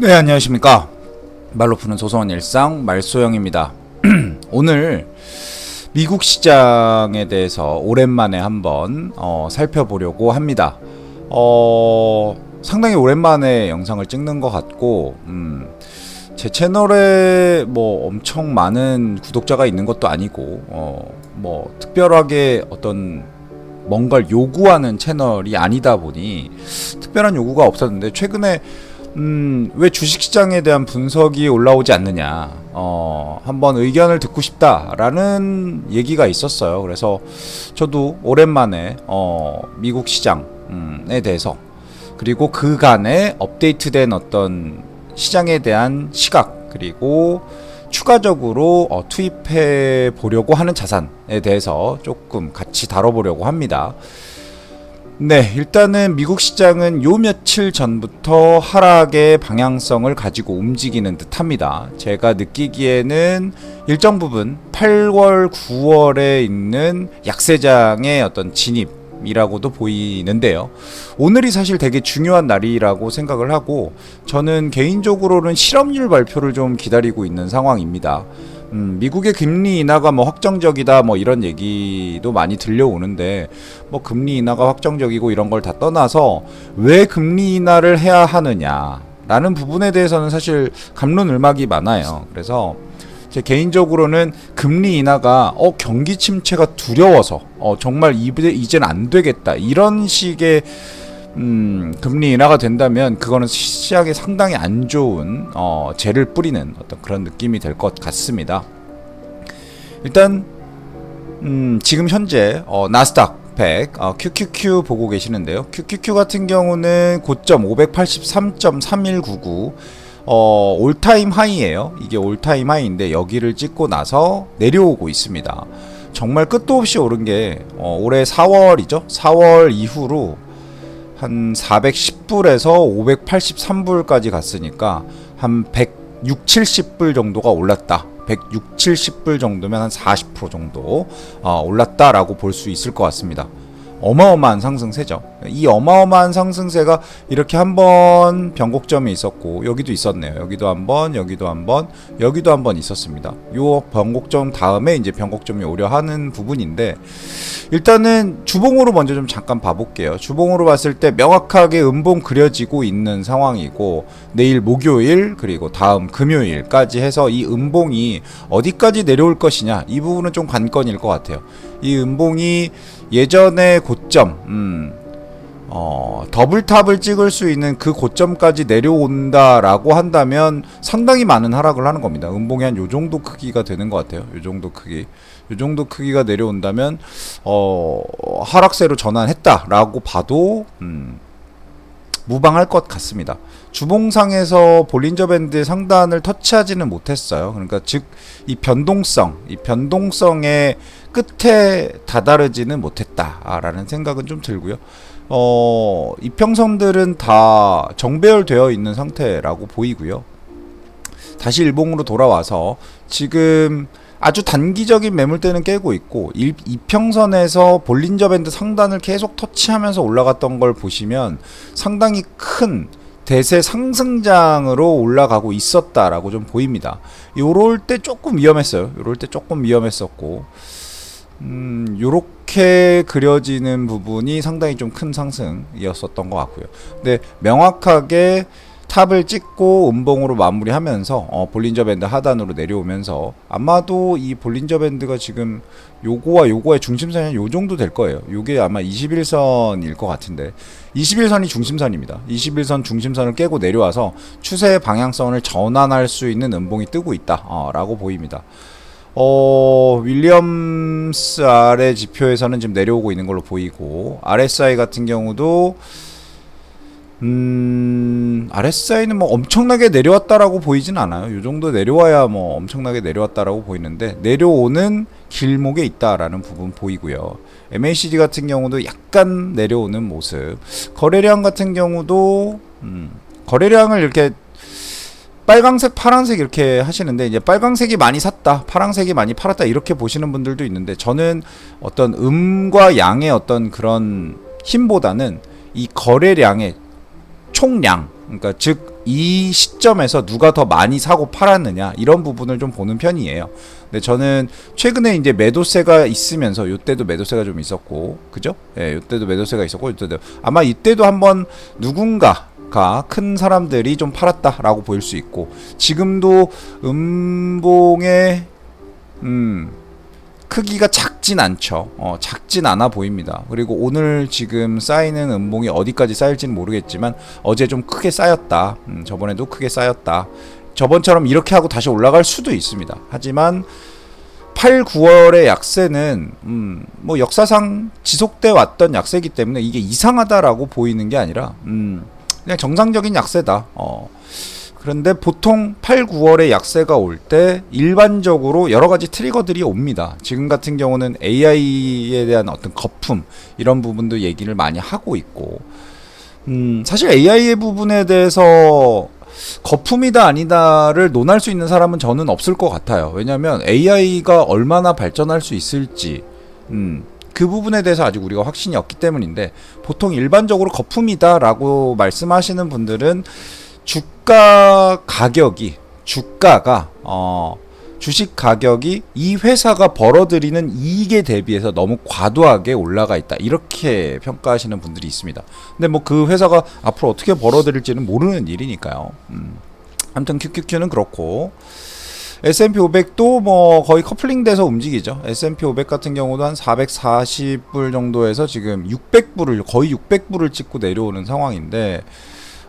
네, 안녕하십니까. 말로 푸는 소소한 일상 말소영입니다. 오늘 미국 시장에 대해서 오랜만에 한번 살펴보려고 합니다. 상당히 오랜만에 영상을 찍는 것 같고 제 채널에 뭐 엄청 많은 구독자가 있는 것도 아니고 뭐 특별하게 어떤 뭔가를 요구하는 채널이 아니다 보니 특별한 요구가 없었는데, 최근에 왜 주식시장에 대한 분석이 올라오지 않느냐, 한번 의견을 듣고 싶다라는 얘기가 있었어요. 그래서 저도 오랜만에 미국 시장에 대해서, 그리고 그간에 업데이트된 어떤 시장에 대한 시각, 그리고 추가적으로 투입해 보려고 하는 자산에 대해서 조금 같이 다뤄보려고 합니다. 네, 일단은 미국 시장은 요 며칠 전부터 하락의 방향성을 가지고 움직이는 듯 합니다. 제가 느끼기에는 일정 부분 8월, 9월에 있는 약세장의 어떤 진입이라고도 보이는데요. 오늘이 사실 되게 중요한 날이라고 생각을 하고, 저는 개인적으로는 실업률 발표를 좀 기다리고 있는 상황입니다. 미국의 금리 인하가 뭐 확정적이다 뭐 이런 얘기도 많이 들려오는데, 뭐 금리 인하가 확정적이고 이런 걸 다 떠나서 왜 금리 인하를 해야 하느냐라는 부분에 대해서는 사실 갑론을막이 많아요. 그래서 제 개인적으로는 금리 인하가 경기 침체가 두려워서 정말 이제는 안 되겠다 이런 식의 금리 인하가 된다면, 그거는 시장에 상당히 안 좋은 재를 뿌리는 어떤 그런 느낌이 될 것 같습니다. 일단 지금 현재 나스닥 100 QQQ 보고 계시는데요. QQQ 같은 경우는 고점 583.3199 올타임 하이예요. 이게 올타임 하이인데 여기를 찍고 나서 내려오고 있습니다. 정말 끝도 없이 오른 게 올해 4월이죠. 4월 이후로 한 410불에서 583불까지 갔으니까 한 160, 70불 정도가 올랐다. 160, 70불 정도면 한 40% 정도 올랐다라고 볼 수 있을 것 같습니다. 어마어마한 상승세죠. 이 어마어마한 상승세가 이렇게 한번 변곡점이 있었고, 여기도 있었네요. 여기도 한번, 여기도 한번, 여기도 한번 있었습니다. 요 변곡점 다음에 이제 변곡점이 오려 하는 부분인데, 일단은 주봉으로 먼저 좀 잠깐 봐볼게요. 주봉으로 봤을 때 명확하게 음봉 그려지고 있는 상황이고, 내일 목요일 그리고 다음 금요일까지 해서 이 음봉이 어디까지 내려올 것이냐, 이 부분은 좀 관건일 것 같아요. 이 음봉이 예전의 고점, 더블탑을 찍을 수 있는 그 고점까지 내려온다라고 한다면 상당히 많은 하락을 하는 겁니다. 음봉이 한 요 정도 크기가 되는 것 같아요. 요 정도 크기. 요 정도 크기가 내려온다면 하락세로 전환했다라고 봐도 무방할 것 같습니다. 주봉상에서 볼린저 밴드의 상단을 터치하지는 못했어요. 그러니까 즉 이 변동성의 끝에 다다르지는 못했다라는 생각은 좀 들고요. 이평선들은 다 정배열되어 있는 상태라고 보이고요. 다시 일봉으로 돌아와서 지금 아주 단기적인 매물대는 깨고 있고, 이평선에서 볼린저 밴드 상단을 계속 터치하면서 올라갔던 걸 보시면 상당히 큰 대세 상승장으로 올라가고 있었다라고 좀 보입니다. 요럴 때 조금 위험했어요. 요럴 때 조금 위험했었고, 요렇게 그려지는 부분이 상당히 좀 큰 상승이었었던 것 같고요. 근데 명확하게 탑을 찍고 음봉으로 마무리하면서 볼린저 밴드 하단으로 내려오면서, 아마도 이 볼린저 밴드가 지금 요거와 요거의 중심선이 요 정도 될 거예요. 요게 아마 21선일 것 같은데, 21선이 중심선입니다. 21선 중심선을 깨고 내려와서 추세의 방향성을 전환할 수 있는 음봉이 뜨고 있다 라고 보입니다. 윌리엄스 아래 지표에서는 지금 내려오고 있는 걸로 보이고, RSI 같은 경우도 RSI는 뭐 엄청나게 내려왔다라고 보이진 않아요. 요 정도 내려와야 뭐 엄청나게 내려왔다라고 보이는데, 내려오는 길목에 있다라는 부분 보이고요. MACD 같은 경우도 약간 내려오는 모습. 거래량 같은 경우도 거래량을 이렇게 빨강색, 파란색 이렇게 하시는데, 이제 빨강색이 많이 샀다, 파란색이 많이 팔았다 이렇게 보시는 분들도 있는데, 저는 어떤 음과 양의 어떤 그런 힘보다는 이 거래량의 총량, 그러니까 즉 이 시점에서 누가 더 많이 사고 팔았느냐 이런 부분을 좀 보는 편이에요. 근데 저는 최근에 이제 매도세가 있으면서 요때도 매도세가 좀 있었고 그죠? 예, 요때도 매도세가 있었고 요때도 아마 이때도 한번 누군가가 큰 사람들이 좀 팔았다라고 보일 수 있고 지금도 음봉의 크기가 작진 않죠. 작진 않아 보입니다. 그리고 오늘 지금 쌓이는 음봉이 어디까지 쌓일지는 모르겠지만 어제 좀 크게 쌓였다. 저번에도 크게 쌓였다. 저번처럼 이렇게 하고 다시 올라갈 수도 있습니다. 하지만 8, 9월의 약세는 뭐 역사상 지속돼 왔던 약세이기 때문에 이게 이상하다라고 보이는 게 아니라 그냥 정상적인 약세다. 그런데 보통 8, 9월에 약세가 올 때 일반적으로 여러 가지 트리거들이 옵니다. 지금 같은 경우는 AI에 대한 어떤 거품 이런 부분도 얘기를 많이 하고 있고 사실 AI의 부분에 대해서 거품이다 아니다를 논할 수 있는 사람은 저는 없을 것 같아요. 왜냐하면 AI가 얼마나 발전할 수 있을지 그 부분에 대해서 아직 우리가 확신이 없기 때문인데 보통 일반적으로 거품이다라고 말씀하시는 분들은 주가가 주식 가격이 이 회사가 벌어들이는 이익에 대비해서 너무 과도하게 올라가 있다 이렇게 평가하시는 분들이 있습니다. 근데 뭐 그 회사가 앞으로 어떻게 벌어들일지는 모르는 일이니까요. 아무튼 QQQ는 그렇고 S&P 500도 뭐 거의 커플링 돼서 움직이죠. S&P 500 같은 경우도 한 440불 정도에서 지금 600불을 거의 600불을 찍고 내려오는 상황인데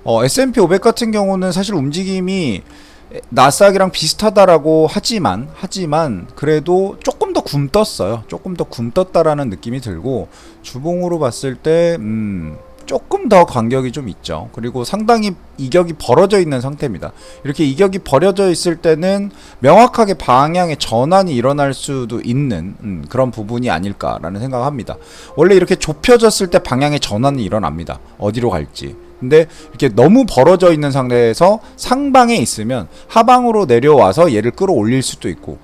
S&P 500 같은 경우는 사실 움직임이 나스닥이랑 비슷하다라고 하지만 그래도 조금 더 굼떴어요. 조금 더 굼떴다라는 느낌이 들고 주봉으로 봤을 때 조금 더 간격이 좀 있죠. 그리고 상당히 이격이 벌어져 있는 상태입니다. 이렇게 이격이 벌어져 있을 때는 명확하게 방향의 전환이 일어날 수도 있는 그런 부분이 아닐까라는 생각을 합니다. 원래 이렇게 좁혀졌을 때 방향의 전환이 일어납니다. 어디로 갈지. 근데 이렇게 너무 벌어져 있는 상태에서 상방에 있으면 하방으로 내려와서 얘를 끌어올릴 수도 있고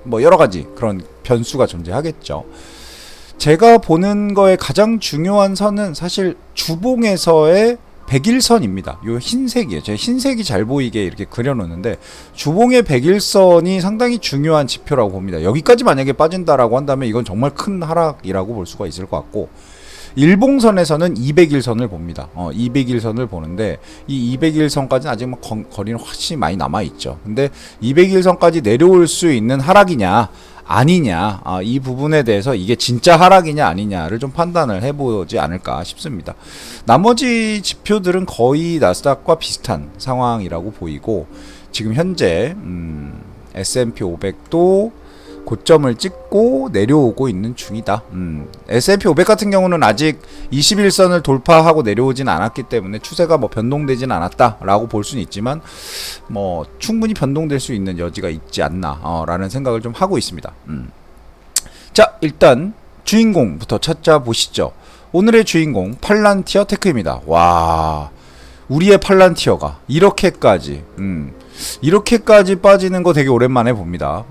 뭐 여러 가지 그런 변수가 존재하겠죠. 제가 보는 거에 가장 중요한 선은 사실 주봉에서의 100일선입니다. 요 흰색이에요. 제가 흰색이 잘 보이게 이렇게 그려놓는데 주봉의 100일선이 상당히 중요한 지표라고 봅니다. 여기까지 만약에 빠진다라고 한다면 이건 정말 큰 하락이라고 볼 수가 있을 것 같고 일봉선에서는 200일선을 봅니다. 200일선을 보는데 이 200일선까지는 아직 뭐 거리는 훨씬 많이 남아있죠. 근데 200일선까지 내려올 수 있는 하락이냐 아니냐 이 부분에 대해서 이게 진짜 하락이냐 아니냐를 좀 판단을 해보지 않을까 싶습니다. 나머지 지표들은 거의 나스닥과 비슷한 상황이라고 보이고 지금 현재 S&P 500도 고점을 찍고 내려오고 있는 중이다. S&P 500 같은 경우는 아직 21선을 돌파하고 내려오진 않았기 때문에 추세가 뭐 변동되진 않았다라고 볼 수는 있지만 뭐 충분히 변동될 수 있는 여지가 있지 않나 라는 생각을 좀 하고 있습니다. 자, 일단 주인공부터 찾아보시죠. 오늘의 주인공 팔란티어 테크입니다. 와, 우리의 팔란티어가 이렇게까지 빠지는 거 되게 오랜만에 봅니다.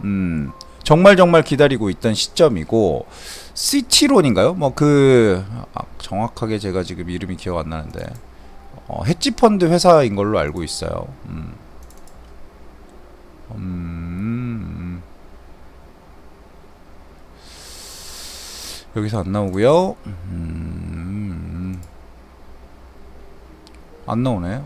정말 기다리고 있던 시점이고 시티론인가요? 뭐 정확하게 제가 지금 이름이 기억 안 나는데 헤지펀드 회사인 걸로 알고 있어요. 여기서 안 나오고요. 안 나오네.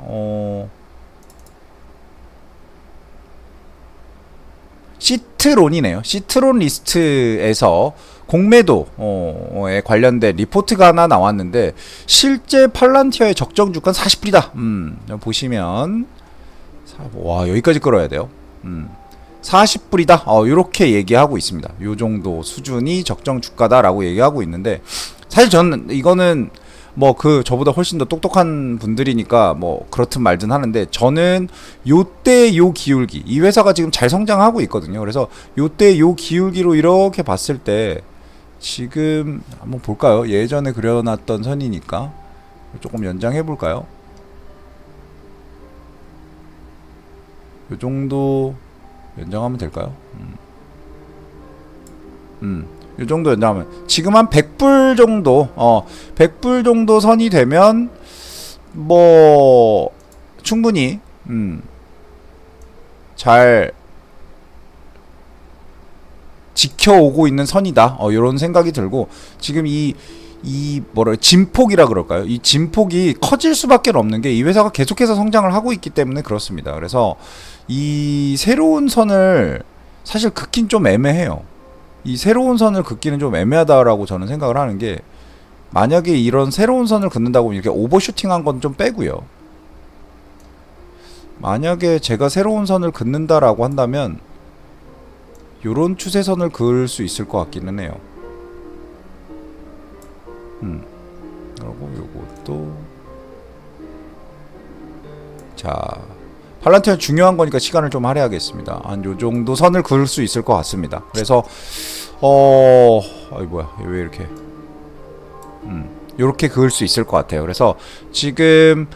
시트론이네요. 시트론 리스트에서 공매도에 관련된 리포트가 하나 나왔는데 실제 팔란티어의 적정 주가는 40불이다. 보시면 와, 여기까지 끌어야 돼요. 40불이다. 요렇게 얘기하고 있습니다. 요 정도 수준이 적정 주가다라고 얘기하고 있는데 사실 저는 이거는 뭐 저보다 훨씬 더 똑똑한 분들이니까 뭐 그렇든 말든 하는데 저는 요때 요 기울기 이 회사가 지금 잘 성장하고 있거든요. 그래서 요때 요 기울기로 이렇게 봤을 때 지금 한번 볼까요? 예전에 그려놨던 선이니까 조금 연장해 볼까요? 요 정도 연장하면 될까요? 이 정도 연장하면 지금 한 100불 정도 100불 정도 선이 되면 뭐 충분히 잘 지켜오고 있는 선이다. 이런 생각이 들고, 지금 진폭이라 그럴까요? 이 진폭이 커질 수밖에 없는 게 이 회사가 계속해서 성장을 하고 있기 때문에 그렇습니다. 그래서 이 새로운 선을 사실 긋긴 좀 애매해요. 이 새로운 선을 긋기는 좀 애매하다라고 저는 생각을 하는 게, 만약에 이런 새로운 선을 긋는다고 이렇게 오버슈팅한 건 좀 빼고요. 만약에 제가 새로운 선을 긋는다라고 한다면 요런 추세선을 그을 수 있을 것 같기는 해요. 그리고 요것도, 자, 팔란티어는 중요한 거니까 시간을 좀 할애하겠습니다. 한 요정도 선을 그을 수 있을 것 같습니다. 그래서 아이 뭐야, 왜 이렇게 요렇게 그을 수 있을 것 같아요. 그래서 지금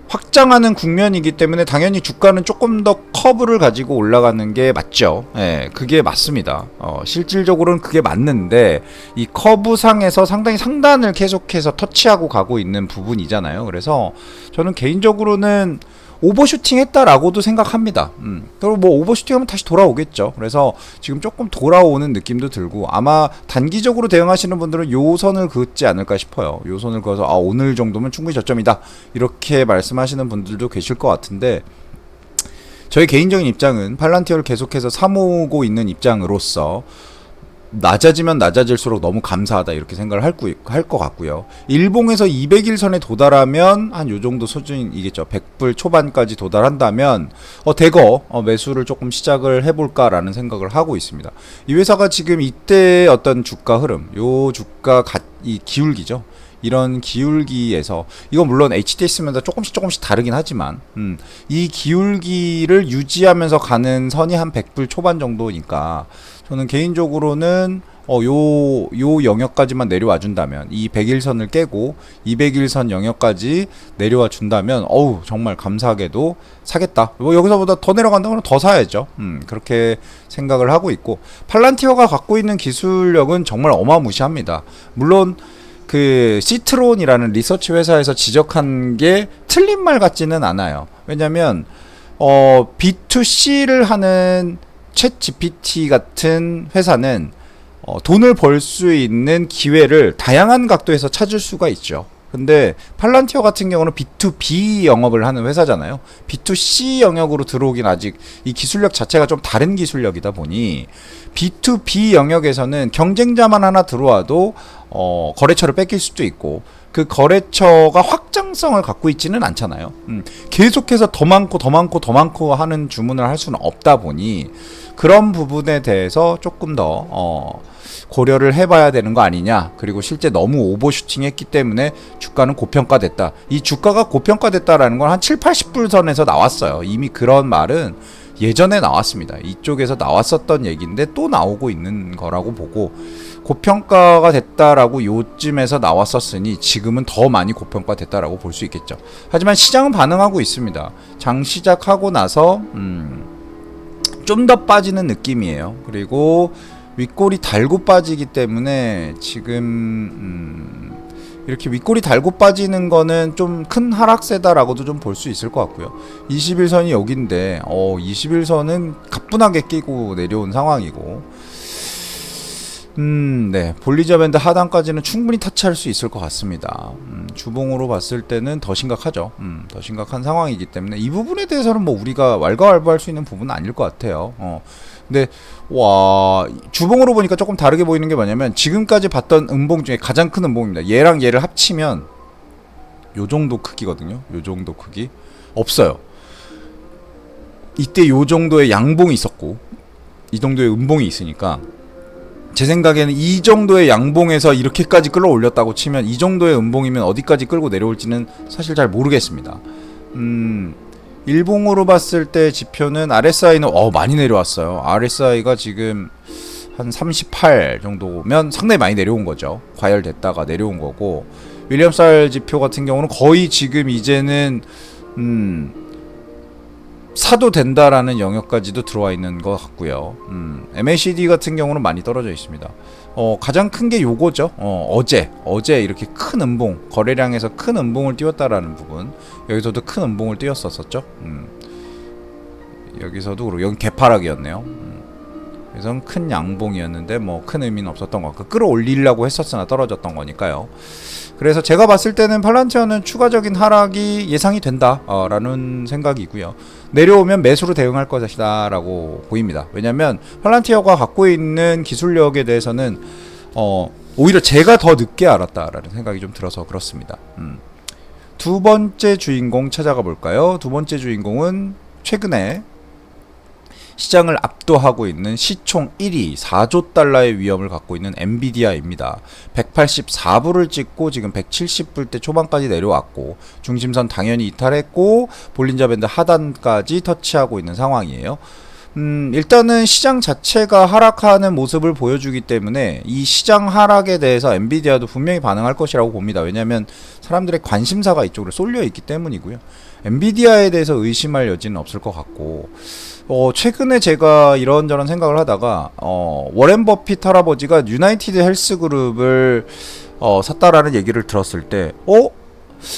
확장하는 국면이기 때문에 당연히 주가는 조금 더 커브를 가지고 올라가는 게 맞죠. 예, 그게 맞습니다. 실질적으로는 그게 맞는데, 이 커브상에서 상당히 상단을 계속해서 터치하고 가고 있는 부분이잖아요. 그래서 저는 개인적으로는 오버슈팅 했다라고도 생각합니다. 그리고 뭐 오버슈팅하면 다시 돌아오겠죠. 그래서 지금 조금 돌아오는 느낌도 들고, 아마 단기적으로 대응하시는 분들은 요 선을 긋지 않을까 싶어요. 요 선을 그어서 오늘 정도면 충분히 저점이다, 이렇게 말씀하시는 분들도 계실 것 같은데, 저의 개인적인 입장은 팔란티어를 계속해서 사모으고 있는 입장으로서 낮아지면 낮아질수록 너무 감사하다, 이렇게 생각을 할 것 같고요. 일봉에서 200일선에 도달하면 한 요정도 수준이겠죠. 100불 초반까지 도달한다면 대거 매수를 조금 시작을 해볼까 라는 생각을 하고 있습니다. 이 회사가 지금 이때 어떤 주가 흐름, 요 주가 이 기울기죠. 이런 기울기에서, 이건 물론 HTS마다 조금씩 다르긴 하지만 이 기울기를 유지하면서 가는 선이 한 100불 초반 정도니까, 저는 개인적으로는 요 영역까지만 내려와 준다면, 이 100일선을 깨고 200일선 영역까지 내려와 준다면 정말 감사하게도 사겠다. 뭐 여기서보다 더 내려간다면 더 사야죠. 그렇게 생각을 하고 있고, 팔란티어가 갖고 있는 기술력은 정말 어마무시합니다. 물론 그 시트론이라는 리서치 회사에서 지적한 게 틀린 말 같지는 않아요. 왜냐면 B2C를 하는 챗 GPT 같은 회사는 돈을 벌 수 있는 기회를 다양한 각도에서 찾을 수가 있죠. 근데 팔란티어 같은 경우는 B2B 영업을 하는 회사잖아요. B2C 영역으로 들어오긴 아직 이 기술력 자체가 좀 다른 기술력이다 보니, B2B 영역에서는 경쟁자만 하나 들어와도 거래처를 뺏길 수도 있고, 그 거래처가 확장성을 갖고 있지는 않잖아요. 계속해서 더 많고 하는 주문을 할 수는 없다 보니, 그런 부분에 대해서 조금 더 고려를 해봐야 되는 거 아니냐. 그리고 실제 너무 오버슈팅 했기 때문에 주가는 고평가됐다. 이 주가가 고평가됐다라는 건 한 7, 80불 선에서 나왔어요. 이미 그런 말은 예전에 나왔습니다. 이쪽에서 나왔었던 얘기인데 또 나오고 있는 거라고 보고, 고평가가 됐다라고 요쯤에서 나왔었으니 지금은 더 많이 고평가됐다라고 볼 수 있겠죠. 하지만 시장은 반응하고 있습니다. 장 시작하고 나서 좀 더 빠지는 느낌이에요. 그리고 윗골이 달고 빠지기 때문에 지금 이렇게 윗골이 달고 빠지는 거는 좀 큰 하락세다라고도 좀 볼 수 있을 것 같고요. 21선이 여긴데 21선은 가뿐하게 끼고 내려온 상황이고, 네, 볼리저 밴드 하단까지는 충분히 터치할 수 있을 것 같습니다. 주봉으로 봤을 때는 더 심각하죠. 더 심각한 상황이기 때문에 이 부분에 대해서는 뭐 우리가 왈가왈부할 수 있는 부분은 아닐 것 같아요. 근데 주봉으로 보니까 조금 다르게 보이는 게 뭐냐면, 지금까지 봤던 음봉 중에 가장 큰 음봉입니다. 얘랑 얘를 합치면 요 정도 크기거든요. 요 정도 크기 없어요. 이때 요 정도의 양봉이 있었고 이 정도의 음봉이 있으니까, 제 생각에는 이 정도의 양봉에서 이렇게까지 끌어올렸다고 치면, 이 정도의 음봉이면 어디까지 끌고 내려올지는 사실 잘 모르겠습니다. 일봉으로 봤을 때 지표는 RSI는 많이 내려왔어요. RSI가 지금 한 38 정도면 상당히 많이 내려온 거죠. 과열됐다가 내려온 거고, 윌리엄스알 지표 같은 경우는 거의 지금 이제는 사도 된다라는 영역까지도 들어와 있는 것 같고요. MACD 같은 경우는 많이 떨어져 있습니다. 가장 큰 게 요거죠. 어제 이렇게 큰 음봉, 거래량에서 큰 음봉을 띄웠다라는 부분. 여기서도 큰 음봉을 띄웠었죠. 여기서도 그렇고 여기 개파락이었네요. 그래서 큰 양봉이었는데 뭐 큰 의미는 없었던 것 같고 끌어올리려고 했었으나 떨어졌던 거니까요. 그래서 제가 봤을 때는 팔란티어는 추가적인 하락이 예상이 된다 라는 생각이고요. 내려오면 매수로 대응할 것이다 라고 보입니다. 왜냐면 팔란티어가 갖고 있는 기술력에 대해서는 오히려 제가 더 늦게 알았다라는 생각이 좀 들어서 그렇습니다. 두 번째 주인공 찾아가 볼까요? 두 번째 주인공은 최근에 시장을 압도하고 있는 시총 1위 4조 달러의 위험을 갖고 있는 엔비디아입니다. 184불을 찍고 지금 170불대 초반까지 내려왔고 중심선 당연히 이탈했고 볼린저 밴드 하단까지 터치하고 있는 상황이에요. 일단은 시장 자체가 하락하는 모습을 보여주기 때문에 이 시장 하락에 대해서 엔비디아도 분명히 반응할 것이라고 봅니다. 왜냐하면 사람들의 관심사가 이쪽으로 쏠려 있기 때문이고요. 엔비디아에 대해서 의심할 여지는 없을 것 같고 최근에 제가 이런저런 생각을 하다가 워렌 버핏 할아버지가 유나이티드 헬스그룹을 샀다라는 얘기를 들었을 때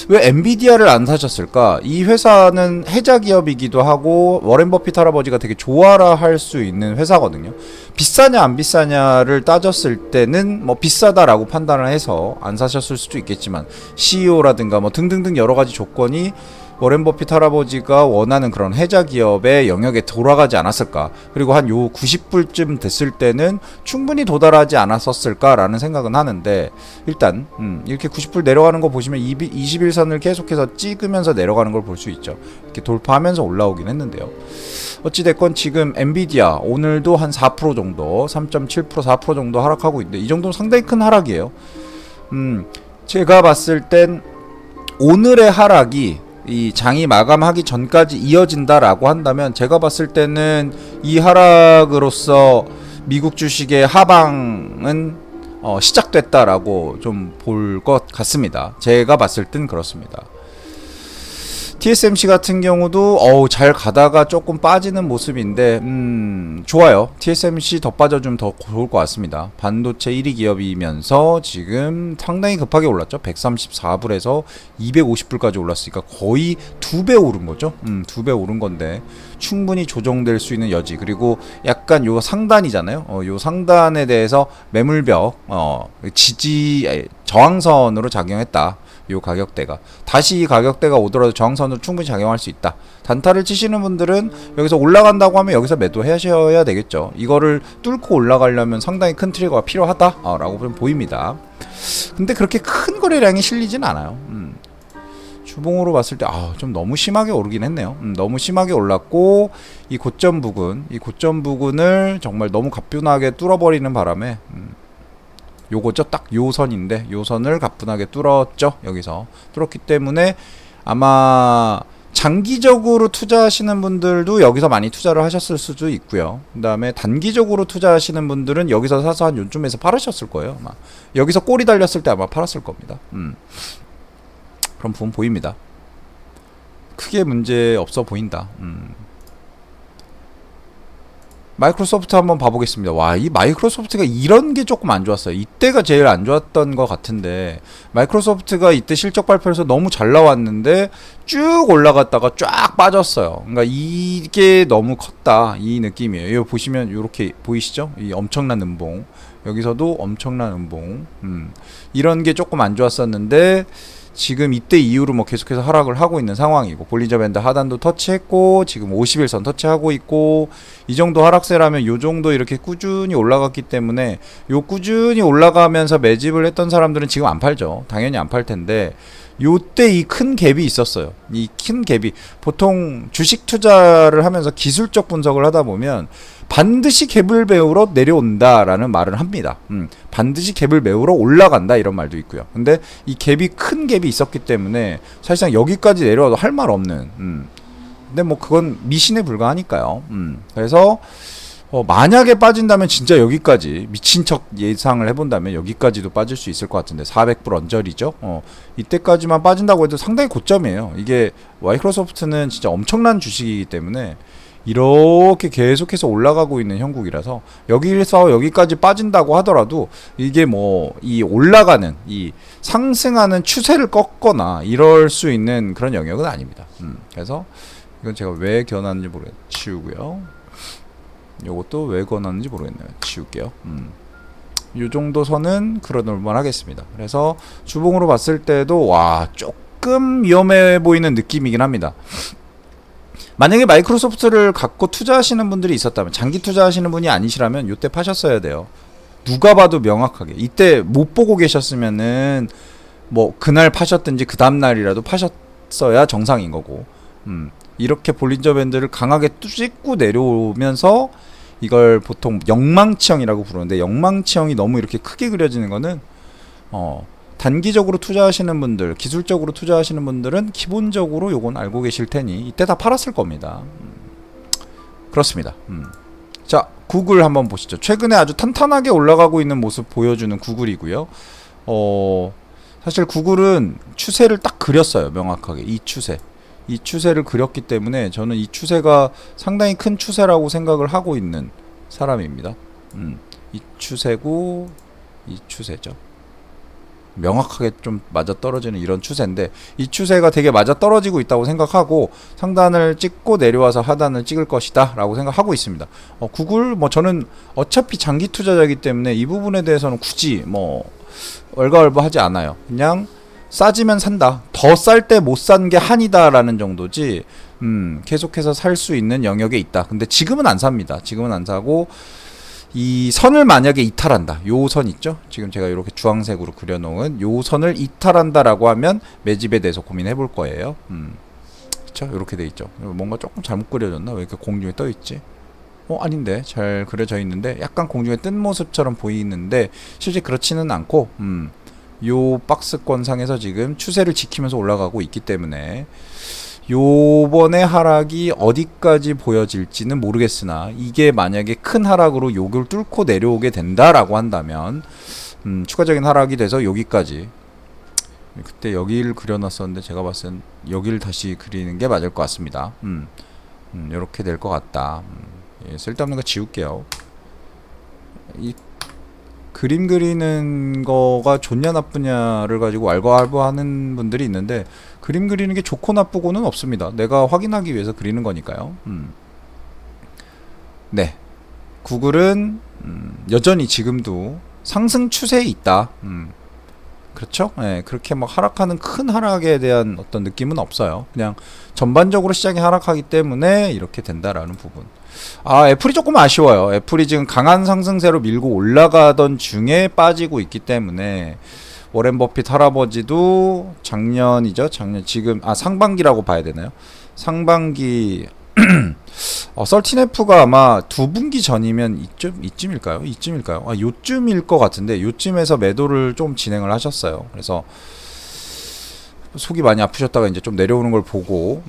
왜 엔비디아를 안 사셨을까? 이 회사는 해자 기업이기도 하고 워렌 버핏 할아버지가 되게 좋아라 할 수 있는 회사거든요. 비싸냐 안 비싸냐를 따졌을 때는 뭐 비싸다라고 판단을 해서 안 사셨을 수도 있겠지만 CEO라든가 뭐 등등등 여러 가지 조건이 워렌 버핏 할아버지가 원하는 그런 해자 기업의 영역에 돌아가지 않았을까? 그리고 한 요 90불쯤 됐을 때는 충분히 도달하지 않았었을까라는 생각은 하는데 일단 이렇게 90불 내려가는 거 보시면 21선을 계속해서 찍으면서 내려가는 걸 볼 수 있죠. 이렇게 돌파하면서 올라오긴 했는데요. 어찌됐건 지금 엔비디아 오늘도 한 4% 정도 3.7% 4% 정도 하락하고 있는데 이 정도는 상당히 큰 하락이에요. 제가 봤을 땐 오늘의 하락이 이 장이 마감하기 전까지 이어진다라고 한다면 제가 봤을 때는 이 하락으로서 미국 주식의 하방은 시작됐다라고 좀 볼 것 같습니다. 제가 봤을 땐 그렇습니다. TSMC 같은 경우도 잘 가다가 조금 빠지는 모습인데 좋아요. TSMC 더 빠져주면 더 좋을 것 같습니다. 반도체 1위 기업이면서 지금 상당히 급하게 올랐죠. 134불에서 250불까지 올랐으니까 거의 2배 오른 거죠. 2배 오른 건데 충분히 조정될 수 있는 여지, 그리고 약간 요 상단이잖아요. 요 상단에 대해서 매물벽 저항선으로 작용했다. 요 가격대가 다시 이 가격대가 오더라도 저항선으로 충분히 작용할 수 있다. 단타를 치시는 분들은 여기서 올라간다고 하면 여기서 매도하셔야 되겠죠. 이거를 뚫고 올라가려면 상당히 큰 트리거가 필요하다라고 보입니다. 근데 그렇게 큰 거래량이 실리진 않아요. 주봉으로 봤을 때 좀 너무 심하게 오르긴 했네요. 너무 심하게 올랐고 이 고점 부근을 정말 너무 가뿐하게 뚫어버리는 바람에 요거죠. 딱 요 선인데 요 선을 가뿐하게 뚫었죠. 여기서 뚫었기 때문에 아마 장기적으로 투자하시는 분들도 여기서 많이 투자를 하셨을 수도 있고요. 그 다음에 단기적으로 투자하시는 분들은 여기서 사서 한 요쯤에서 팔으셨을 거예요. 아마 여기서 꼬리 달렸을 때 아마 팔았을 겁니다. 그런 부분 보입니다. 크게 문제 없어 보인다. 마이크로소프트 한번 봐보겠습니다. 와, 이 마이크로소프트가 이런 게 조금 안 좋았어요. 이때가 제일 안 좋았던 것 같은데 마이크로소프트가 이때 실적 발표에서 너무 잘 나왔는데 쭉 올라갔다가 쫙 빠졌어요. 그러니까 이게 너무 컸다 이 느낌이에요. 이거 보시면 이렇게 보이시죠? 이 엄청난 음봉, 여기서도 엄청난 음봉. 이런 게 조금 안 좋았었는데 지금 이때 이후로 뭐 계속해서 하락을 하고 있는 상황이고 볼린저 밴드 하단도 터치했고 지금 51선 터치하고 있고 이 정도 하락세라면 요 정도 이렇게 꾸준히 올라갔기 때문에 요 꾸준히 올라가면서 매집을 했던 사람들은 지금 안 팔죠. 당연히 안 팔 텐데 요때 이 큰 갭이 있었어요. 이 큰 갭이 보통 주식 투자를 하면서 기술적 분석을 하다 보면 반드시 갭을 메우러 내려온다라는 말을 합니다. 반드시 갭을 메우러 올라간다 이런 말도 있고요. 근데 이 갭이 큰 갭이 있었기 때문에 사실상 여기까지 내려와도 할 말 없는 근데 뭐 그건 미신에 불과하니까요. 그래서 만약에 빠진다면 진짜 여기까지 미친 척 예상을 해본다면 여기까지도 빠질 수 있을 것 같은데 400불 언저리죠. 이때까지만 빠진다고 해도 상당히 고점이에요. 이게 마이크로소프트는 진짜 엄청난 주식이기 때문에 이렇게 계속해서 올라가고 있는 형국이라서 여기서 여기까지 빠진다고 하더라도 이게 뭐 이 올라가는 이 상승하는 추세를 꺾거나 이럴 수 있는 그런 영역은 아닙니다. 그래서 이건 제가 왜 겨놨는지 치우고요. 요것도 왜 권하는지 모르겠네요. 지울게요. 요 정도 선은 그러놀만 하겠습니다. 그래서 주봉으로 봤을 때도 와 조금 위험해 보이는 느낌이긴 합니다. 만약에 마이크로소프트를 갖고 투자하시는 분들이 있었다면, 장기 투자하시는 분이 아니시라면 요때 파셨어야 돼요. 누가 봐도 명확하게. 이때 못 보고 계셨으면은 뭐 그날 파셨든지 그 다음날이라도 파셨어야 정상인 거고, 이렇게 볼린저 밴드를 강하게 찍고 내려오면서 이걸 보통 영망치형이라고 부르는데, 영망치형이 너무 이렇게 크게 그려지는 거는 단기적으로 투자하시는 분들, 기술적으로 투자하시는 분들은 기본적으로 요건 알고 계실 테니 이때 다 팔았을 겁니다. 그렇습니다. 자, 구글 한번 보시죠. 최근에 아주 탄탄하게 올라가고 있는 모습 보여주는 구글이고요. 사실 구글은 추세를 딱 그렸어요. 명확하게 이 추세를 그렸기 때문에 저는 이 추세가 상당히 큰 추세라고 생각을 하고 있는 사람입니다. 이 추세고 이 추세죠. 명확하게 좀 맞아떨어지는 이런 추세인데, 이 추세가 되게 맞아떨어지고 있다고 생각하고 상단을 찍고 내려와서 하단을 찍을 것이다 라고 생각하고 있습니다. 구글 뭐 저는 어차피 장기 투자자이기 때문에 이 부분에 대해서는 굳이 뭐 얼가얼부하지 않아요. 그냥 싸지면 산다. 더 쌀 때 못 산 게 한이다 라는 정도지, 계속해서 살 수 있는 영역에 있다. 근데 지금은 안 삽니다. 지금은 안 사고, 이 선을 만약에 이탈한다. 요 선 있죠? 지금 제가 이렇게 주황색으로 그려놓은 요 선을 이탈한다 라고 하면 매집에 대해서 고민해 볼 거예요. 그쵸? 이렇게 돼 있죠. 뭔가 조금 잘못 그려졌나? 왜 이렇게 공중에 떠 있지? 아닌데. 잘 그려져 있는데 약간 공중에 뜬 모습처럼 보이는데 실제 그렇지는 않고, 요 박스권 상에서 지금 추세를 지키면서 올라가고 있기 때문에 요번에 하락이 어디까지 보여질지는 모르겠으나, 이게 만약에 큰 하락으로 요걸 뚫고 내려오게 된다라고 한다면 추가적인 하락이 돼서 여기까지, 그때 여기를 그려놨었는데 제가 봤을 땐 여기를 다시 그리는 게 맞을 것 같습니다. 요렇게 될 것 같다. 쓸데없는 거 지울게요. 이 그림 그리는 거가 좋냐 나쁘냐를 가지고 알고알고하는 분들이 있는데, 그림 그리는 게 좋고 나쁘고는 없습니다. 내가 확인하기 위해서 그리는 거니까요. 네, 구글은 여전히 지금도 상승 추세에 있다. 그렇죠? 네, 그렇게 막 하락하는 큰 하락에 대한 어떤 느낌은 없어요. 그냥 전반적으로 시장이 하락하기 때문에 이렇게 된다라는 부분. 애플이 조금 아쉬워요. 애플이 지금 강한 상승세로 밀고 올라가던 중에 빠지고 있기 때문에, 워렌 버핏 할아버지도 작년이죠. 지금 상반기라고 봐야 되나요? 상반기 썰틴F가 아마 2분기 전이면 이쯤일까요? 요쯤일 것 같은데, 요쯤에서 매도를 좀 진행을 하셨어요. 그래서 속이 많이 아프셨다가 이제 좀 내려오는 걸 보고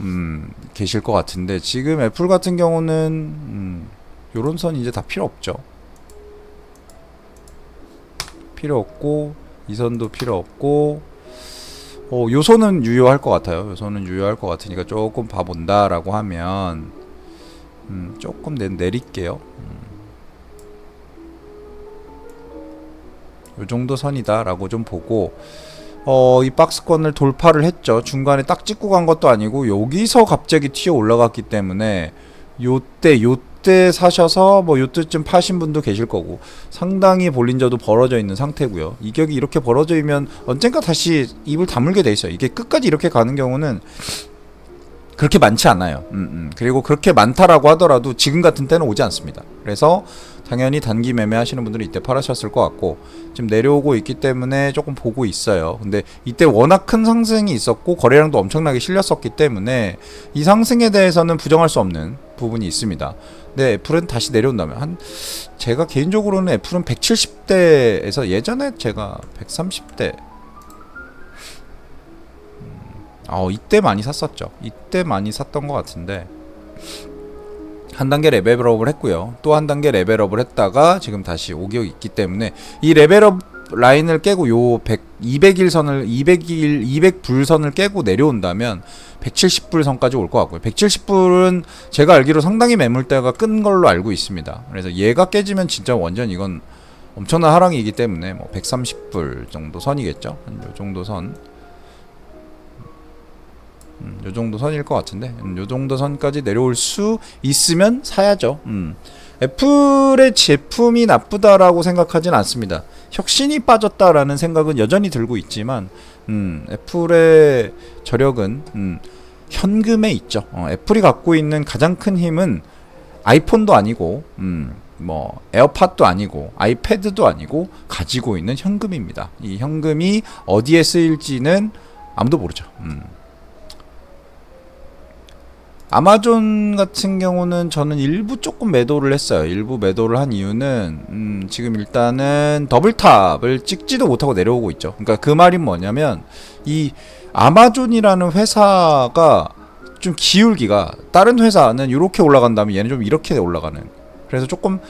계실 것 같은데, 지금 애플 같은 경우는 요런 선 이제 다 필요 없죠. 필요 없고, 이 선도 필요 없고, 요 선은 유효할 것 같아요. 요 선은 유효할 것 같으니까 조금 봐본다라고 하면 조금 내릴게요. 요 정도 선이다라고 좀 보고, 이 박스권을 돌파를 했죠. 중간에 딱 찍고 간 것도 아니고 여기서 갑자기 튀어 올라갔기 때문에 요때 사셔서 뭐 요때쯤 파신 분도 계실 거고, 상당히 볼린저도 벌어져 있는 상태고요. 이격이 이렇게 벌어져 있면 언젠가 다시 입을 다물게 돼 있어요. 이게 끝까지 이렇게 가는 경우는 그렇게 많지 않아요. 그리고 그렇게 많다라고 하더라도 지금 같은 때는 오지 않습니다. 그래서 당연히 단기 매매 하시는 분들은 이때 팔으셨을 것 같고, 지금 내려오고 있기 때문에 조금 보고 있어요. 근데 이때 워낙 큰 상승이 있었고 거래량도 엄청나게 실렸었기 때문에 이 상승에 대해서는 부정할 수 없는 부분이 있습니다. 근데 애플은 다시 내려온다면, 제가 개인적으로는 애플은 170대에서 예전에 제가 130대 이때 많이 샀었죠. 이때 많이 샀던 것 같은데, 한 단계 레벨업을 했고요. 또 한 단계 레벨업을 했다가 지금 다시 5격 있기 때문에 이 레벨업 라인을 깨고 요 200일 선을 200불 선을 깨고 내려온다면 170불 선까지 올 것 같고요. 170불은 제가 알기로 상당히 매물대가 끈 걸로 알고 있습니다. 그래서 얘가 깨지면 진짜 완전 이건 엄청난 하락이기 때문에 뭐 130불 정도 선이겠죠. 한 요 정도 선. 요 정도 선일 것 같은데 요 정도 선까지 내려올 수 있으면 사야죠. 애플의 제품이 나쁘다라고 생각하진 않습니다. 혁신이 빠졌다라는 생각은 여전히 들고 있지만 애플의 저력은 현금에 있죠. 애플이 갖고 있는 가장 큰 힘은 아이폰도 아니고 뭐 에어팟도 아니고 아이패드도 아니고 가지고 있는 현금입니다. 이 현금이 어디에 쓰일지는 아무도 모르죠. 아마존 같은 경우는 저는 일부 조금 매도를 했어요. 일부 매도를 한 이유는 지금 일단은 더블탑을 찍지도 못하고 내려오고 있죠. 그러니까 그 말이 뭐냐면 이 아마존이라는 회사가 좀 기울기가 다른 회사는 이렇게 올라간 다음에 얘는 좀 이렇게 올라가는, 그래서 조금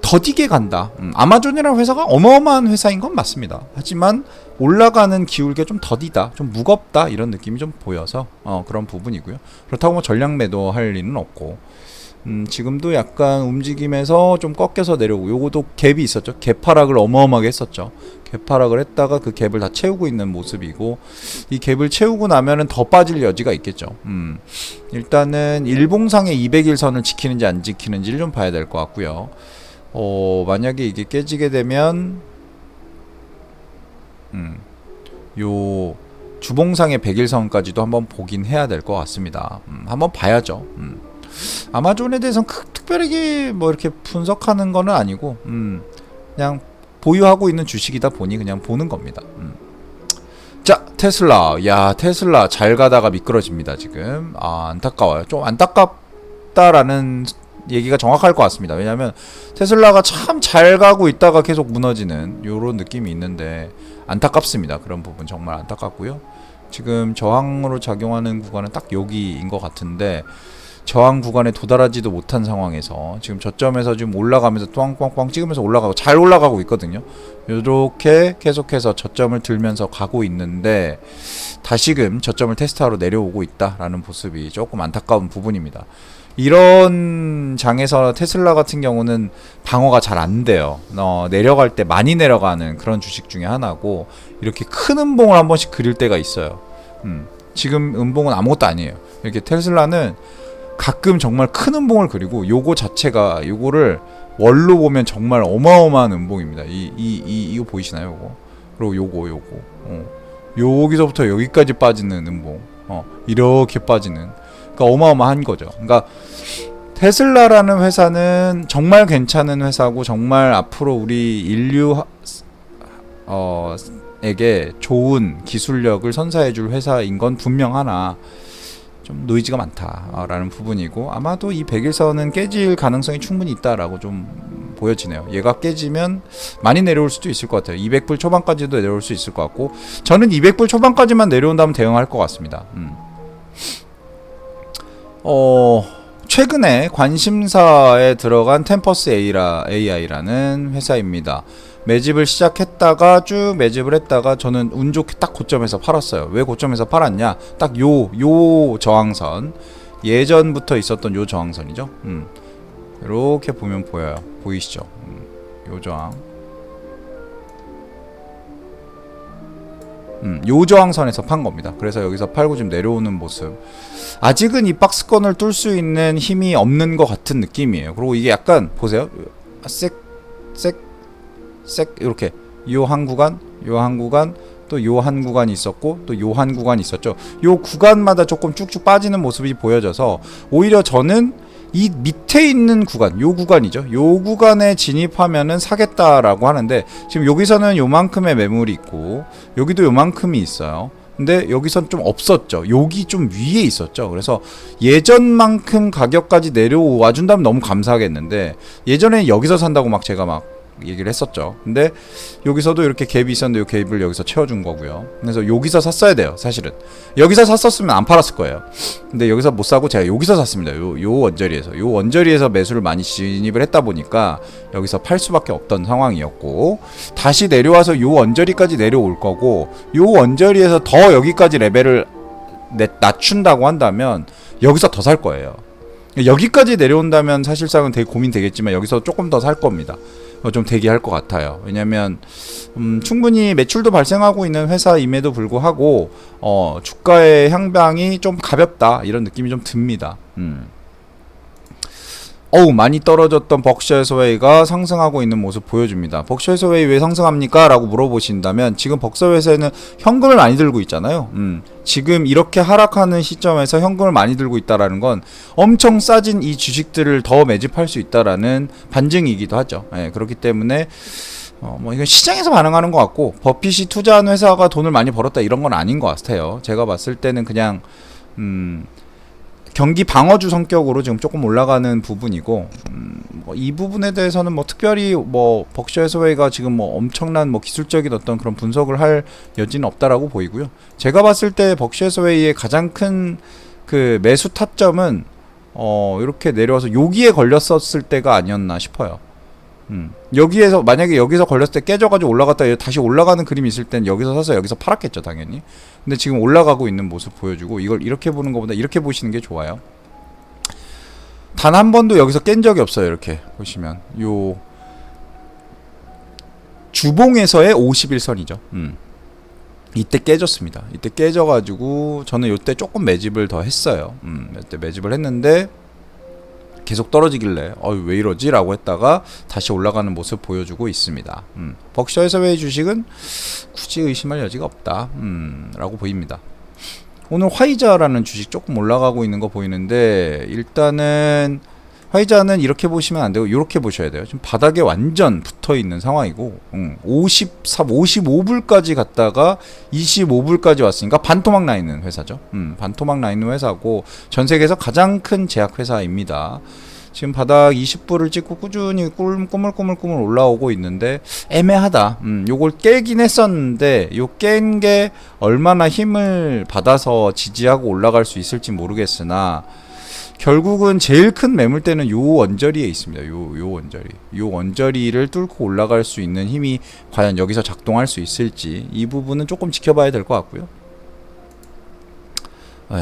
더디게 간다. 아마존이라는 회사가 어마어마한 회사인 건 맞습니다. 하지만 올라가는 기울기가 좀 더디다, 좀 무겁다, 이런 느낌이 좀 보여서 그런 부분이고요. 그렇다고 뭐 전량 매도할 리는 없고, 지금도 약간 움직임에서 좀 꺾여서 내려오고, 요것도 갭이 있었죠. 갭 하락을 어마어마하게 했었죠. 갭 하락을 했다가 그 갭을 다 채우고 있는 모습이고, 이 갭을 채우고 나면은 더 빠질 여지가 있겠죠. 일단은 일봉상의 200일 선을 지키는지 안 지키는지를 좀 봐야 될 것 같고요. 만약에 이게 깨지게 되면 요 주봉상의 100일선까지도 한번 보긴 해야 될 것 같습니다. 한번 봐야죠. 아마존에 대해서는 특별하게 뭐 이렇게 분석하는 거는 아니고 그냥 보유하고 있는 주식이다 보니 그냥 보는 겁니다. 자, 테슬라. 야, 테슬라 잘 가다가 미끄러집니다, 지금. 안타까워요. 좀 안타깝다라는 얘기가 정확할 것 같습니다. 왜냐하면 테슬라가 참 잘 가고 있다가 계속 무너지는 요런 느낌이 있는데 안타깝습니다. 그런 부분 정말 안타깝고요. 지금 저항으로 작용하는 구간은 딱 여기인 것 같은데 저항 구간에 도달하지도 못한 상황에서 지금 저점에서 지금 올라가면서 꽝꽝꽝 찍으면서 올라가고 잘 올라가고 있거든요. 이렇게 계속해서 저점을 들면서 가고 있는데 다시금 저점을 테스트하러 내려오고 있다라는 모습이 조금 안타까운 부분입니다. 이런 장에서 테슬라 같은 경우는 방어가 잘 안 돼요. 내려갈 때 많이 내려가는 그런 주식 중에 하나고, 이렇게 큰 음봉을 한 번씩 그릴 때가 있어요. 지금 음봉은 아무것도 아니에요. 이렇게 테슬라는 가끔 정말 큰 음봉을 그리고 요거 자체가 요거를 월로 보면 정말 어마어마한 음봉입니다. 이거 보이시나요? 요거. 그리고 요거. 여기서부터 여기까지 빠지는 음봉. 이렇게 빠지는. 그러니까 어마어마한 거죠. 그러니까 테슬라라는 회사는 정말 괜찮은 회사고 정말 앞으로 우리 인류 에게 좋은 기술력을 선사해줄 회사인 건 분명하나 좀 노이즈가 많다라는 부분이고, 아마도 이 100일선은 깨질 가능성이 충분히 있다라고 좀 보여지네요. 얘가 깨지면 많이 내려올 수도 있을 것 같아요. 200불 초반까지도 내려올 수 있을 것 같고, 저는 200불 초반까지만 내려온다면 대응할 것 같습니다. 최근에 관심사에 들어간 템퍼스 AI라는 회사입니다. 매집을 시작했다가 쭉 매집을 했다가 저는 운 좋게 딱 고점에서 팔았어요. 왜 고점에서 팔았냐? 딱 요 저항선, 예전부터 있었던 요 저항선이죠. 이렇게 보면 보여요. 보이시죠? 요 저항. 요 저항선에서 판 겁니다. 그래서 여기서 팔고 지금 내려오는 모습. 아직은 이 박스권을 뚫을 수 있는 힘이 없는 것 같은 느낌이에요. 그리고 이게 약간 보세요. 이렇게 요 한 구간, 또 요 한 구간이 있었고 또 요 한 구간이 있었죠. 요 구간마다 조금 쭉쭉 빠지는 모습이 보여져서 오히려 저는 이 밑에 있는 구간, 요 구간이죠. 요 구간에 진입하면은 사겠다라고 하는데, 지금 여기서는 요만큼의 매물이 있고 여기도 요만큼이 있어요. 근데 여기선 좀 없었죠. 여기 좀 위에 있었죠. 그래서 예전만큼 가격까지 내려와 준다면 너무 감사하겠는데, 예전에 여기서 산다고 막 제가 막 얘기를 했었죠. 근데 여기서도 이렇게 갭이 있었는데 이 갭을 여기서 채워준 거고요. 그래서 여기서 샀어야 돼요. 사실은 여기서 샀었으면 안 팔았을 거예요. 근데 여기서 못 사고 제가 여기서 샀습니다. 요 원저리에서, 요 원저리에서 매수를 많이 진입을 했다 보니까 여기서 팔 수밖에 없던 상황이었고, 다시 내려와서 요 원저리까지 내려올 거고, 요 원저리에서 더 여기까지 레벨을 낮춘다고 한다면 여기서 더 살 거예요. 여기까지 내려온다면 사실상은 되게 고민되겠지만 여기서 조금 더 살 겁니다. 좀 대기할 것 같아요. 왜냐면 충분히 매출도 발생하고 있는 회사임에도 불구하고 주가의 향방이 좀 가볍다, 이런 느낌이 좀 듭니다. 많이 떨어졌던 벅셔 해서웨이가 상승하고 있는 모습 보여줍니다. 벅셔 해서웨이 왜 상승합니까? 라고 물어보신다면, 지금 벅셔 회사에는 현금을 많이 들고 있잖아요. 지금 이렇게 하락하는 시점에서 현금을 많이 들고 있다라는 건 엄청 싸진 이 주식들을 더 매집할 수 있다라는 반증이기도 하죠. 그렇기 때문에 이건 시장에서 반응하는 것 같고, 버핏이 투자한 회사가 돈을 많이 벌었다 이런 건 아닌 것 같아요. 제가 봤을 때는 그냥 경기 방어주 성격으로 지금 조금 올라가는 부분이고, 이 부분에 대해서는 특별히 벅셔 해서웨이가 지금 엄청난 기술적인 어떤 그런 분석을 할 여지는 없다라고 보이고요. 제가 봤을 때 벅셔 해서웨이의 가장 큰 그 매수 타점은 이렇게 내려와서 여기에 걸렸었을 때가 아니었나 싶어요. 여기에서 만약에 여기서 걸렸을 때 깨져가지고 올라갔다 다시 올라가는 그림이 있을 땐 여기서 사서 여기서 팔았겠죠, 당연히. 근데 지금 올라가고 있는 모습 보여주고, 이걸 이렇게 보는 것보다 이렇게 보시는 게 좋아요. 단 한 번도 여기서 깬 적이 없어요. 이렇게 보시면 요 주봉에서의 51선이죠. 이때 깨졌습니다. 이때 깨져가지고 저는 요때 조금 매집을 더 했어요. 이때 매집을 했는데 계속 떨어지길래 왜 이러지? 라고 했다가 다시 올라가는 모습 보여주고 있습니다. 벅셔 해서웨이 주식은 굳이 의심할 여지가 없다 라고 보입니다. 오늘 화이자라는 주식 조금 올라가고 있는 거 보이는데, 일단은 화이자는 이렇게 보시면 안 되고 이렇게 보셔야 돼요. 지금 바닥에 완전 붙어 있는 상황이고, 55불까지 갔다가 25불까지 왔으니까 반토막 나 있는 회사죠. 반토막 나 있는 회사고, 전 세계에서 가장 큰 제약 회사입니다. 지금 바닥 20불을 찍고 꾸준히 꾸물꾸물 올라오고 있는데 애매하다. 요걸 깨긴 했었는데 요 깬 게 얼마나 힘을 받아서 지지하고 올라갈 수 있을지 모르겠으나, 결국은 제일 큰 매물대는 요 원저리에 있습니다. 요 원저리. 요 원저리를 뚫고 올라갈 수 있는 힘이 과연 여기서 작동할 수 있을지, 이 부분은 조금 지켜봐야 될 것 같고요.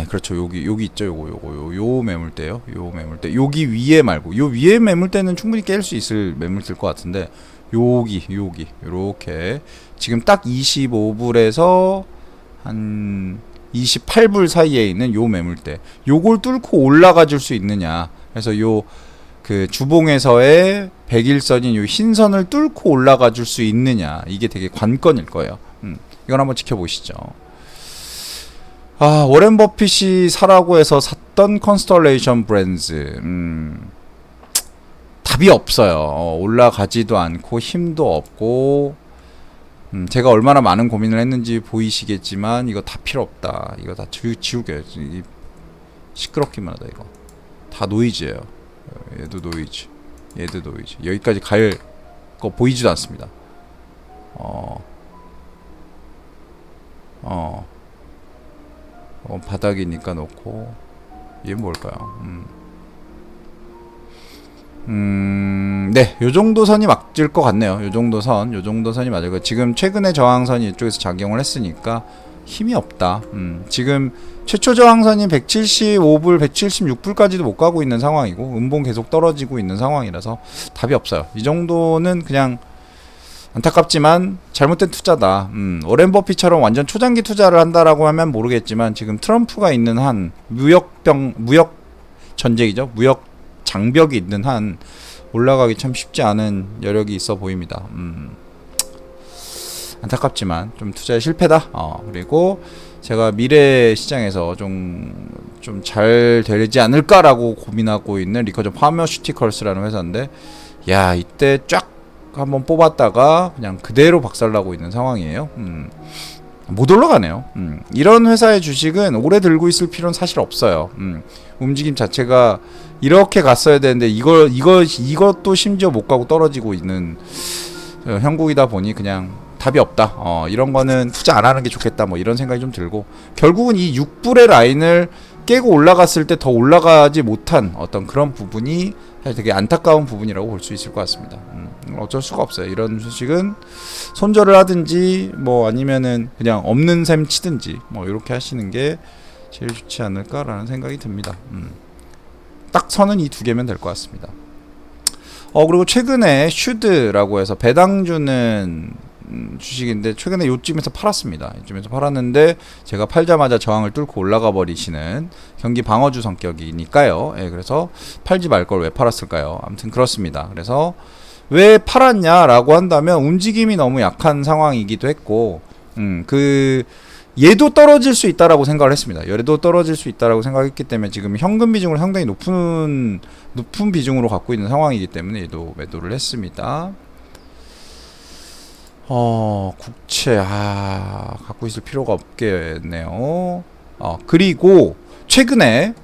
그렇죠. 여기 있죠. 요 매물대요. 요 매물대. 여기 위에 말고 요 위에 매물대는 충분히 깰 수 있을 매물대일 것 같은데, 여기 요렇게 지금 딱 25불에서 한 28불 사이에 있는 요 매물대, 요걸 뚫고 올라가 줄 수 있느냐. 그래서 요 그 주봉에서의 100일선인 요 흰선을 뚫고 올라가 줄 수 있느냐, 이게 되게 관건일 거예요. 이건 한번 지켜보시죠. 워렌 버핏이 사라고 해서 샀던 컨스텔레이션 브랜즈, 답이 없어요. 올라가지도 않고 힘도 없고, 제가 얼마나 많은 고민을 했는지 보이시겠지만 이거 다 필요 없다. 이거 다 지울게요. 시끄럽기만 하다. 이거 다 노이즈예요. 얘도 노이즈, 얘도 노이즈. 여기까지 갈 거 보이지도 않습니다. 바닥이니까 놓고, 얘 뭘까요? 네, 요 정도 선이 맞을 것 같네요. 요 정도 선이 맞을 거. 지금 최근에 저항선이 이쪽에서 작용을 했으니까 힘이 없다. 지금 최초 저항선이 175불, 176불까지도 못 가고 있는 상황이고, 음봉 계속 떨어지고 있는 상황이라서 답이 없어요. 이 정도는 그냥 안타깝지만 잘못된 투자다. 워렌 버핏처럼 완전 초장기 투자를 한다라고 하면 모르겠지만, 지금 트럼프가 있는 한 무역 전쟁이죠. 무역 장벽이 있는 한 올라가기 참 쉽지 않은 여력이 있어 보입니다. 안타깝지만 좀 투자에 실패다. 그리고 제가 미래 시장에서 좀 잘 되지 않을까라고 고민하고 있는 리커전 파머슈티컬스라는 회사인데, 야, 이때 쫙 한번 뽑았다가 그냥 그대로 박살나고 있는 상황이에요. 못 올라가네요. 이런 회사의 주식은 오래 들고 있을 필요는 사실 없어요. 움직임 자체가 이렇게 갔어야 되는데 이것도 심지어 못 가고 떨어지고 있는 형국이다 보니 그냥 답이 없다. 이런 거는 투자 안 하는 게 좋겠다. 뭐 이런 생각이 좀 들고, 결국은 이 6불의 라인을 깨고 올라갔을 때 더 올라가지 못한 어떤 그런 부분이 사실 되게 안타까운 부분이라고 볼 수 있을 것 같습니다. 어쩔 수가 없어요. 이런 주식은 손절을 하든지 뭐 아니면은 그냥 없는 셈 치든지 뭐 이렇게 하시는 게 제일 좋지 않을까라는 생각이 듭니다. 딱 선은 이 두 개면 될 것 같습니다. 그리고 최근에 슈드라고 해서 배당 주는 주식인데 최근에 요쯤에서 팔았습니다. 이쯤에서 팔았는데 제가 팔자마자 저항을 뚫고 올라가 버리시는 경기 방어주 성격이니까요. 예, 그래서 팔지 말 걸 왜 팔았을까요? 아무튼 그렇습니다. 그래서 왜 팔았냐라고 한다면 움직임이 너무 약한 상황이기도 했고, 얘도 떨어질 수 있다라고 생각을 했습니다. 얘도 떨어질 수 있다라고 생각했기 때문에 지금 현금 비중을 상당히 높은 비중으로 갖고 있는 상황이기 때문에 얘도 매도를 했습니다. 국채 갖고 있을 필요가 없겠네요. 그리고 최근에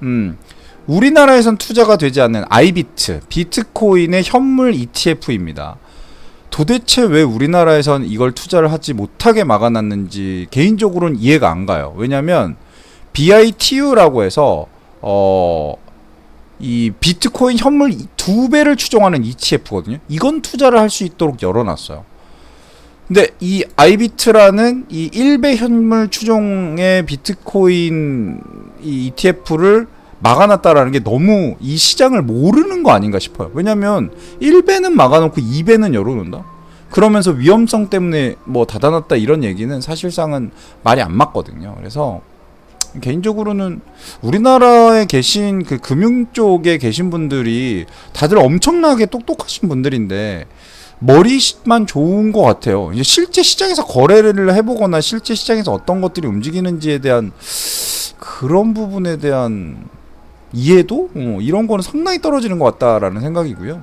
우리나라에선 투자가 되지 않는 아이비트, 비트코인의 현물 ETF입니다. 도대체 왜 우리나라에선 이걸 투자를 하지 못하게 막아놨는지 개인적으로는 이해가 안 가요. 왜냐면 BITU라고 해서 이 비트코인 현물 2배를 추종하는 ETF거든요. 이건 투자를 할 수 있도록 열어놨어요. 근데 이 아이비트라는 이 1배 현물 추종의 비트코인 이 ETF를 막아놨다라는 게 너무 이 시장을 모르는 거 아닌가 싶어요. 왜냐면 1배는 막아놓고 2배는 열어놓는다? 그러면서 위험성 때문에 뭐 닫아놨다 이런 얘기는 사실상은 말이 안 맞거든요. 그래서 개인적으로는 우리나라에 계신 그 금융 쪽에 계신 분들이 다들 엄청나게 똑똑하신 분들인데 머리만 좋은 것 같아요. 이제 실제 시장에서 거래를 해보거나 실제 시장에서 어떤 것들이 움직이는지에 대한 그런 부분에 대한 이해도 이런 거는 상당히 떨어지는 것 같다라는 생각이고요.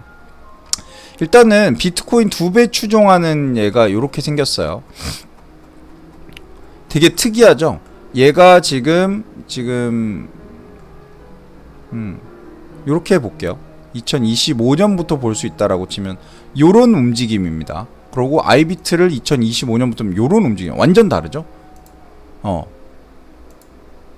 일단은 비트코인 2배 추종하는 얘가 이렇게 생겼어요. 되게 특이하죠. 얘가 지금 이렇게 해볼게요. 2025년부터 볼 수 있다라고 치면 요런 움직임입니다. 그리고 아이비트를 2025년부터 요런 움직임, 완전 다르죠?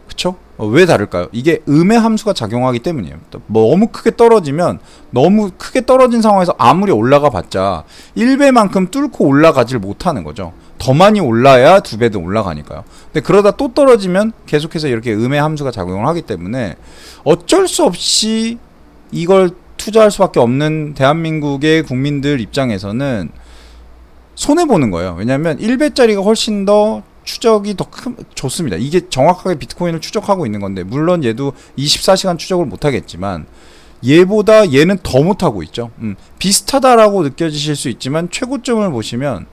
그쵸? 왜 다를까요? 이게 음의 함수가 작용하기 때문이에요. 너무 크게 떨어지면, 너무 크게 떨어진 상황에서 아무리 올라가 봤자 1배만큼 뚫고 올라가질 못하는 거죠. 더 많이 올라야 2배도 올라가니까요. 근데 그러다 또 떨어지면 계속해서 이렇게 음의 함수가 작용을 하기 때문에 어쩔 수 없이 이걸 투자할 수밖에 없는 대한민국의 국민들 입장에서는 손해보는 거예요. 왜냐하면 1배짜리가 훨씬 더 추적이 더 좋습니다. 이게 정확하게 비트코인을 추적하고 있는 건데, 물론 얘도 24시간 추적을 못하겠지만 얘보다 얘는 더 못하고 있죠. 비슷하다라고 느껴지실 수 있지만 최고점을 보시면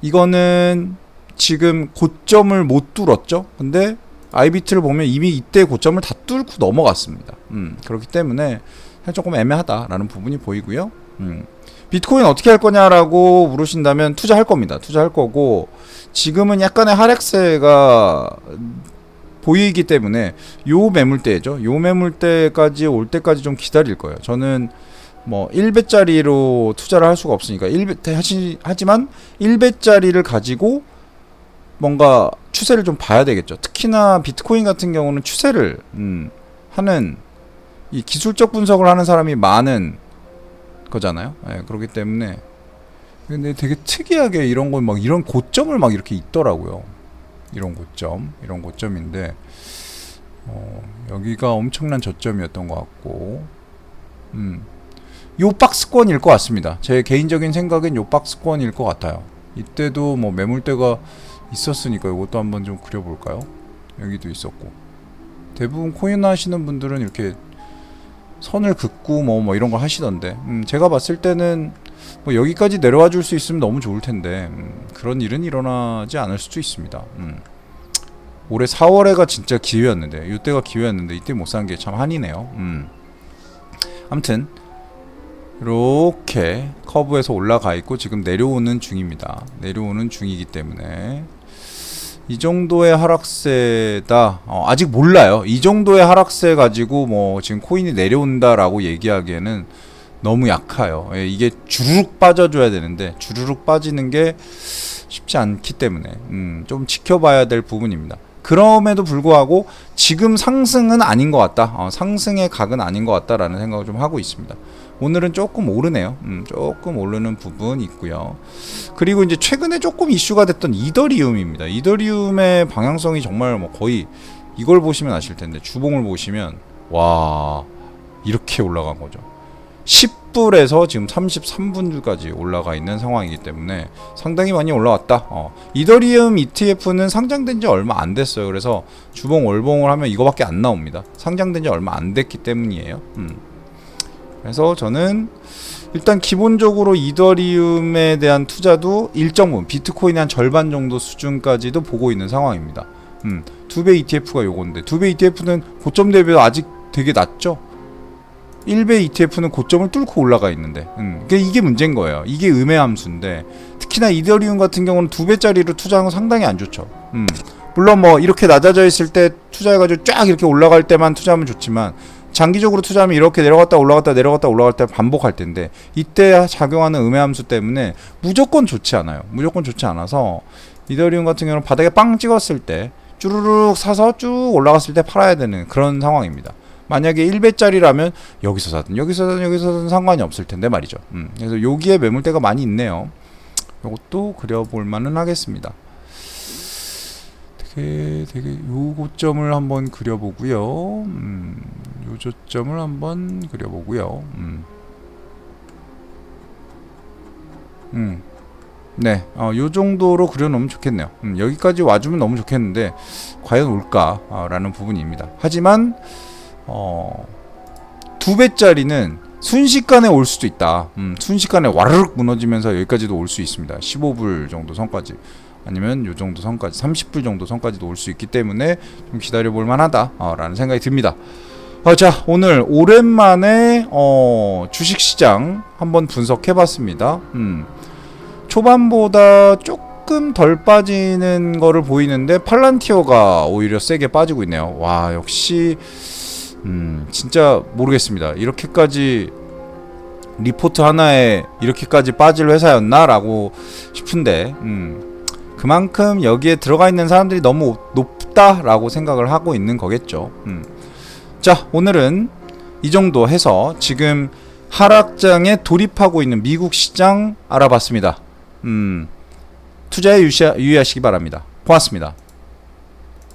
이거는 지금 고점을 못 뚫었죠. 근데 아이비트를 보면 이미 이때 고점을 다 뚫고 넘어갔습니다. 그렇기 때문에 조금 애매하다라는 부분이 보이고요. 비트코인 어떻게 할 거냐라고 물으신다면 투자할 겁니다. 투자할 거고, 지금은 약간의 하락세가 보이기 때문에 요 매물대죠. 요 매물대까지 올 때까지 좀 기다릴 거예요. 저는 뭐 1배짜리로 투자를 할 수가 없으니까 하지만 1배짜리를 가지고 뭔가 추세를 좀 봐야 되겠죠. 특히나 비트코인 같은 경우는 추세를 하는, 이 기술적 분석을 하는 사람이 많은 거잖아요. 네, 그렇기 때문에. 근데 되게 특이하게 이런 건 막 이런 고점을 막 이렇게 있더라고요. 이런 고점인데 여기가 엄청난 저점이었던 것 같고, 요 박스권일 것 같습니다. 제 개인적인 생각엔 요 박스권일 것 같아요. 이때도 뭐 매물대가 있었으니까 이것도 한번 좀 그려볼까요? 여기도 있었고, 대부분 코인 하시는 분들은 이렇게 선을 긋고 뭐 이런 걸 하시던데, 제가 봤을 때는 뭐 여기까지 내려와 줄 수 있으면 너무 좋을 텐데 그런 일은 일어나지 않을 수도 있습니다. 올해 4월에가 진짜 기회였는데, 이때가 기회였는데 이때 못 산 게 참 한이네요. 아무튼 이렇게 커브에서 올라가 있고 지금 내려오는 중입니다. 내려오는 중이기 때문에 이 정도의 하락세다. 아직 몰라요. 이 정도의 하락세 가지고 뭐 지금 코인이 내려온다라고 얘기하기에는 너무 약해요. 예, 이게 주르륵 빠져줘야 되는데 주르륵 빠지는 게 쉽지 않기 때문에 좀 지켜봐야 될 부분입니다. 그럼에도 불구하고 지금 상승은 아닌 것 같다. 상승의 각은 아닌 것 같다라는 생각을 좀 하고 있습니다. 오늘은 조금 오르네요. 조금 오르는 부분 있고요. 그리고 이제 최근에 조금 이슈가 됐던 이더리움입니다. 이더리움의 방향성이 정말 뭐 거의 이걸 보시면 아실 텐데 주봉을 보시면 와 이렇게 올라간 거죠. 10불에서 지금 33분까지 올라가 있는 상황이기 때문에 상당히 많이 올라왔다. 이더리움 ETF는 상장된 지 얼마 안 됐어요. 그래서 주봉 월봉을 하면 이거밖에 안 나옵니다. 상장된 지 얼마 안 됐기 때문이에요. 그래서 저는 일단 기본적으로 이더리움에 대한 투자도 일정 부분 비트코인의 한 절반 정도 수준까지도 보고 있는 상황입니다. 2배 ETF가 요건데 2배 ETF는 고점 대비 아직 되게 낮죠. 1배 ETF는 고점을 뚫고 올라가 있는데 그러니까 이게 문제인 거예요. 이게 음의 함수인데 특히나 이더리움 같은 경우는 2배짜리로 투자하는 건 상당히 안 좋죠. 물론 뭐 이렇게 낮아져 있을 때 투자해가지고 쫙 이렇게 올라갈 때만 투자하면 좋지만 장기적으로 투자하면 이렇게 내려갔다 올라갔다 내려갔다 올라갔다 반복할 텐데 이때 작용하는 음의 함수 때문에 무조건 좋지 않아요. 무조건 좋지 않아서 이더리움 같은 경우는 바닥에 빵 찍었을 때 쭈루룩 사서 쭉 올라갔을 때 팔아야 되는 그런 상황입니다. 만약에 1배짜리라면 여기서 사든 여기서 사든 여기서 사든 상관이 없을 텐데 말이죠. 그래서 여기에 매물대가 많이 있네요. 이것도 그려볼 만은 하겠습니다. 되게 요 고점을 한번 그려보고요. 요 저점을 한번 그려보고요. 네, 요 정도로 그려놓으면 좋겠네요. 여기까지 와주면 너무 좋겠는데 과연 올까라는 부분입니다. 하지만 2배짜리는 순식간에 올 수도 있다. 순식간에 와르륵 무너지면서 여기까지도 올 수 있습니다. 15불 정도 선까지 아니면 요 정도 선까지 30불 정도 선까지도 올 수 있기 때문에 좀 기다려볼 만하다 라는 생각이 듭니다. 자, 오늘 오랜만에 주식시장 한번 분석해봤습니다. 초반보다 조금 덜 빠지는 거를 보이는데 팔란티어가 오히려 세게 빠지고 있네요. 와, 역시 진짜 모르겠습니다. 이렇게까지 리포트 하나에 이렇게까지 빠질 회사였나? 라고 싶은데 그만큼 여기에 들어가 있는 사람들이 너무 높다라고 생각을 하고 있는 거겠죠. 자, 오늘은 이 정도 해서 지금 하락장에 돌입하고 있는 미국 시장 알아봤습니다. 투자에 유의하시기 바랍니다. 고맙습니다.